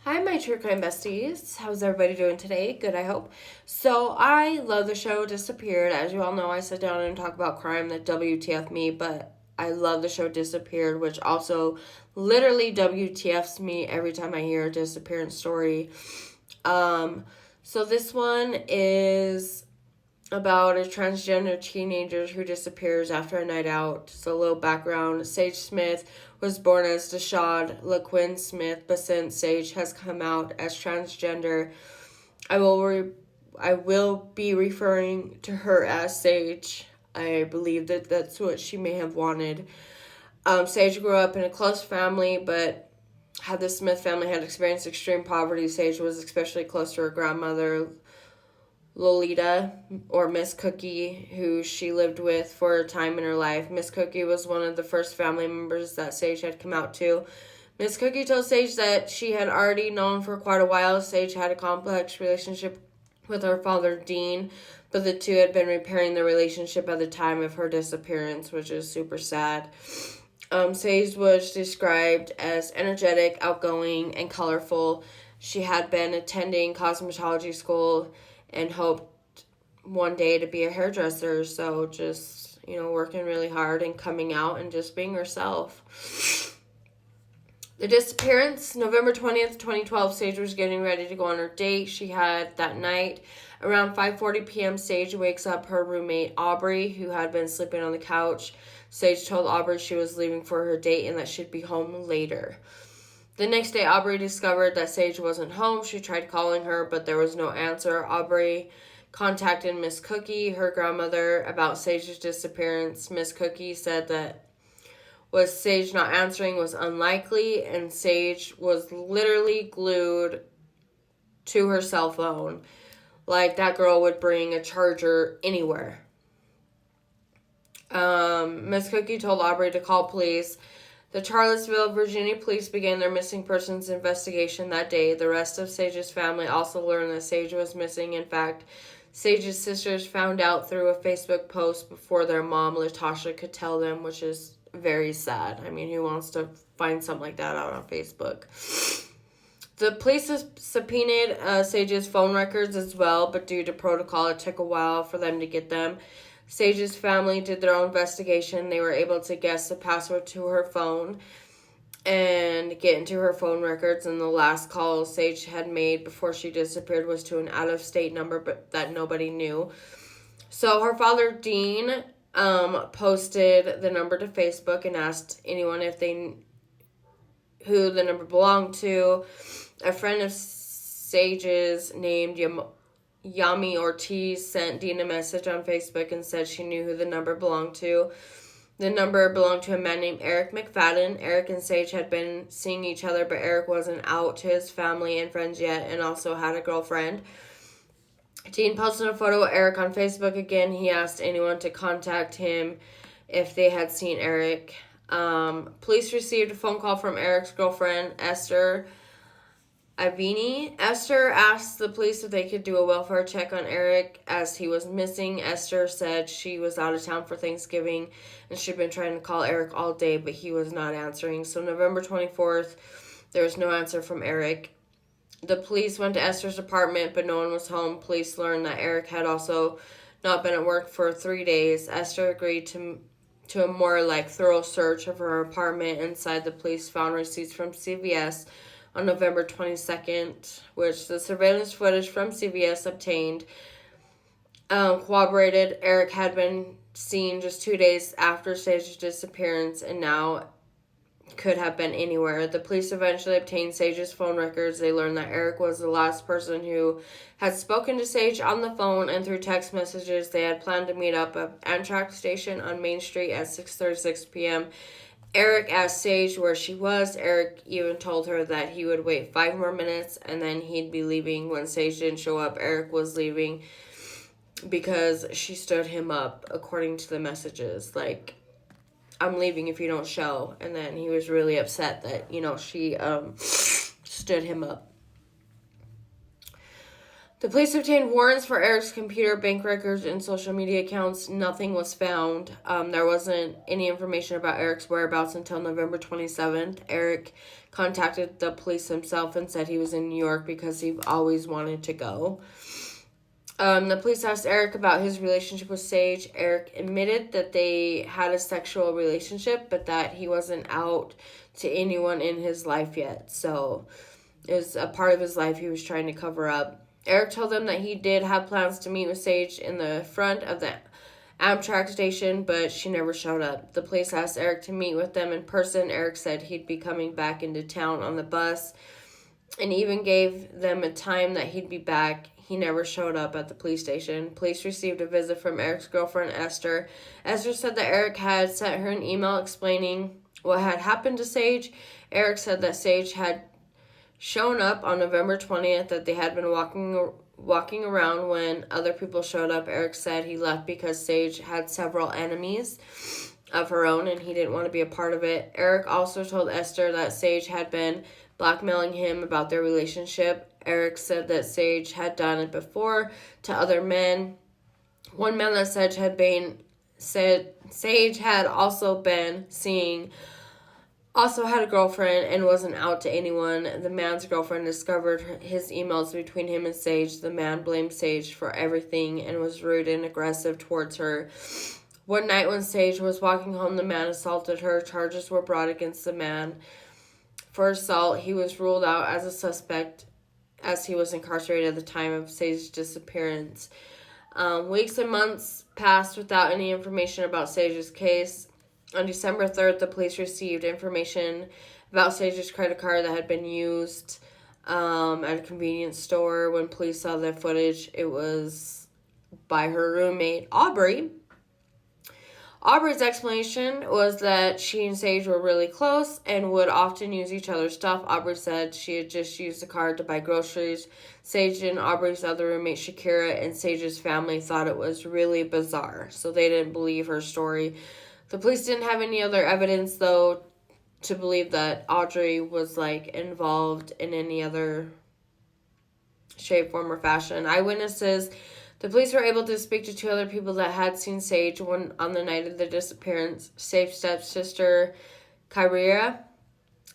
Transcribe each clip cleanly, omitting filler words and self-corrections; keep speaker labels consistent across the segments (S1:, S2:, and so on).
S1: Hi, my true crime besties. How's everybody doing today? Good, I hope. So, I love the show Disappeared. As you all know, I sit down and talk about crime that WTF me, but I love the show Disappeared, which also literally WTFs me every time I hear a disappearance story. So this one is about a transgender teenager who disappears after a night out. So, a little background: Sage Smith was born as Deshad LaQuinn Smith, but since Sage has come out as transgender, I will be referring to her as Sage. I believe that that's what she may have wanted. Sage grew up in a close family, but had the Smith family had experienced extreme poverty. Sage was especially close to her grandmother, Lolita, or Miss Cookie, who she lived with for a time in her life. Miss Cookie was one of the first family members that Sage had come out to. Miss Cookie told Sage that she had already known for quite a while Sage had a complex relationship with her father, Dean, but the two had been repairing their relationship at the time of her disappearance, which is super sad. Sage was described as energetic, outgoing, and colorful. She had been attending cosmetology school and hoped one day to be a hairdresser. So just, working really hard and coming out and just being herself. The disappearance, November 20th, 2012, Sage was getting ready to go on her date. She had that night. Around 5:40 p.m., Sage wakes up her roommate, Aubrey, who had been sleeping on the couch. Sage told Aubrey she was leaving for her date and that she'd be home later. The next day, Aubrey discovered that Sage wasn't home. She tried calling her, but there was no answer. Aubrey contacted Miss Cookie, her grandmother, about Sage's disappearance. Miss Cookie said that was Sage not answering was unlikely, and Sage was literally glued to her cell phone. Like, that girl would bring a charger anywhere. Miss Cookie told Aubrey to call police. The Charlottesville, Virginia police began their missing persons investigation that day. The rest of Sage's family also learned that Sage was missing. In fact, Sage's sisters found out through a Facebook post before their mom, Latasha, could tell them, which is very sad. I mean, who wants to find something like that out on Facebook? The police subpoenaed Sage's phone records as well, but due to protocol, it took a while for them to get them. Sage's family did their own investigation. They were able to guess the password to her phone and get into her phone records. And the last call Sage had made before she disappeared was to an out-of-state number, but that nobody knew. So her father, Dean, posted the number to Facebook and asked anyone if they who the number belonged to. A friend of Sage's named Yami Ortiz sent Dean a message on Facebook and said she knew who the number belonged to. The number belonged to a man named Eric McFadden. Eric and Sage had been seeing each other, but Eric wasn't out to his family and friends yet and also had a girlfriend. Dean posted a photo of Eric on Facebook again. He asked anyone to contact him if they had seen Eric. Police received a phone call from Eric's girlfriend, Esther Ivini. Esther asked the police if they could do a welfare check on Eric as he was missing. Esther said she was out of town for Thanksgiving and she'd been trying to call Eric all day, but he was not answering. So November 24th, there was no answer from Eric. The police went to Esther's apartment, but no one was home. Police learned that Eric had also not been at work for 3 days. Esther agreed to a more thorough search of her apartment. Inside, the police found receipts from CVS on November 22nd, which the surveillance footage from CVS obtained corroborated Eric had been seen just 2 days after Sage's disappearance and now could have been anywhere. The police eventually obtained Sage's phone records. They learned that Eric was the last person who had spoken to Sage on the phone and through text messages. They had planned to meet up at Amtrak station on Main Street at 6:36 p.m. Eric asked Sage where she was. Eric even told her that he would wait 5 more minutes and then he'd be leaving. When Sage didn't show up, Eric was leaving because she stood him up, according to the messages. I'm leaving if you don't show. And then he was really upset that, she stood him up. The police obtained warrants for Eric's computer, bank records, and social media accounts. Nothing was found. There wasn't any information about Eric's whereabouts until November 27th. Eric contacted the police himself and said he was in New York because he always wanted to go. The police asked Eric about his relationship with Sage. Eric admitted that they had a sexual relationship, but that he wasn't out to anyone in his life yet. So it was a part of his life he was trying to cover up. Eric told them that he did have plans to meet with Sage in the front of the Amtrak station, but she never showed up. The police asked Eric to meet with them in person. Eric said he'd be coming back into town on the bus and even gave them a time that he'd be back. He never showed up at the police station. Police received a visit from Eric's girlfriend, Esther. Esther said that Eric had sent her an email explaining what had happened to Sage. Eric said that Sage had shown up on November 20th, that they had been walking around when other people showed up. Eric said he left because Sage had several enemies of her own and he didn't want to be a part of it. Eric also told Esther that Sage had been blackmailing him about their relationship. Eric said that Sage had done it before to other men. One man that Sage had also been seeing also had a girlfriend and wasn't out to anyone. The man's girlfriend discovered his emails between him and Sage. The man blamed Sage for everything and was rude and aggressive towards her. One night when Sage was walking home, the man assaulted her. Charges were brought against the man for assault. He was ruled out as a suspect as he was incarcerated at the time of Sage's disappearance. Weeks and months passed without any information about Sage's case. On December 3rd, the police received information about Sage's credit card that had been used at a convenience store. When police saw the footage, it was by her roommate, Aubrey. Aubrey's explanation was that she and Sage were really close and would often use each other's stuff. Aubrey said she had just used the card to buy groceries. Sage and Aubrey's other roommate, Shakira, and Sage's family thought it was really bizarre, so they didn't believe her story. The police didn't have any other evidence, though, to believe that Audrey was, involved in any other shape, form, or fashion. Eyewitnesses. The police were able to speak to two other people that had seen Sage on the night of the disappearance. Sage's stepsister, Kyria,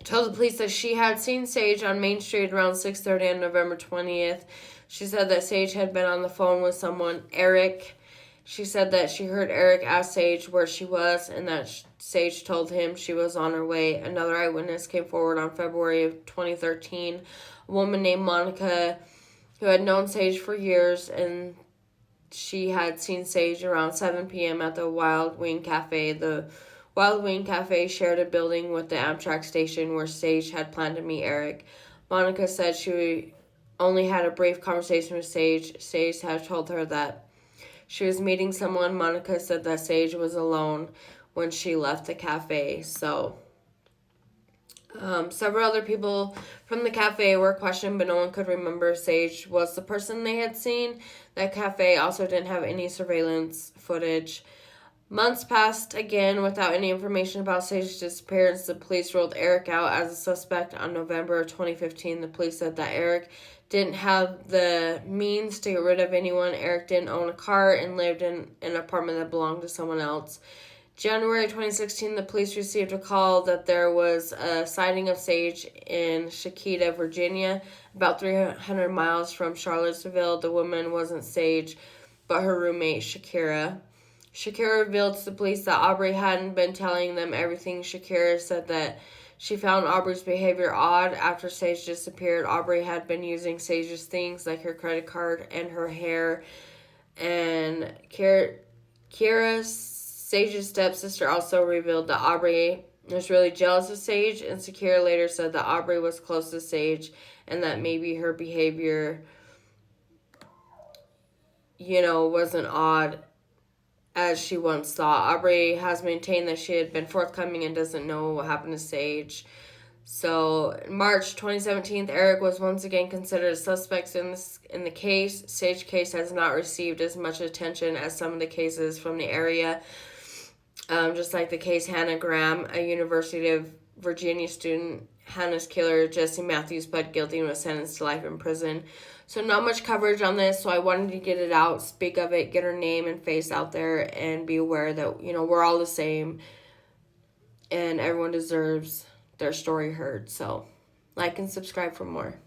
S1: told the police that she had seen Sage on Main Street around 6:30 on November 20th. She said that Sage had been on the phone with someone, Eric. She said that she heard Eric ask Sage where she was and that Sage told him she was on her way. Another eyewitness came forward on February of 2013. A woman named Monica who had known Sage for years, and she had seen Sage around 7 p.m. at the Wild Wing Cafe. The Wild Wing Cafe shared a building with the Amtrak station where Sage had planned to meet Eric. Monica said she only had a brief conversation with Sage. Sage had told her that she was meeting someone. Monica said that Sage was alone when she left the cafe. So, several other people from the cafe were questioned, but no one could remember Sage was the person they had seen. That cafe also didn't have any surveillance footage. Months passed again without any information about Sage's disappearance. The police ruled Eric out as a suspect on November 2015. The police said that Eric didn't have the means to get rid of anyone. Eric didn't own a car and lived in an apartment that belonged to someone else. January 2016, the police received a call that there was a sighting of Sage in Chiquita, Virginia, about 300 miles from Charlottesville. The woman wasn't Sage, but her roommate, Shakira. Shakira revealed to the police that Aubrey hadn't been telling them everything. Shakira said that she found Aubrey's behavior odd after Sage disappeared. Aubrey had been using Sage's things like her credit card and her hair. And Kira, Sage's stepsister, also revealed that Aubrey was really jealous of Sage. And Shakira later said that Aubrey was close to Sage and that maybe her behavior, wasn't odd as she once thought. Aubrey has maintained that she had been forthcoming and doesn't know what happened to Sage. So, in March 2017, Eric was once again considered a suspect in the case. Sage case has not received as much attention as some of the cases from the area. Just like the case Hannah Graham, a University of Virginia student, Hannah's killer, Jesse Matthews, pled guilty and was sentenced to life in prison. So not much coverage on this, so I wanted to get it out, speak of it, get her name and face out there, and be aware that, we're all the same, and everyone deserves their story heard. So like and subscribe for more.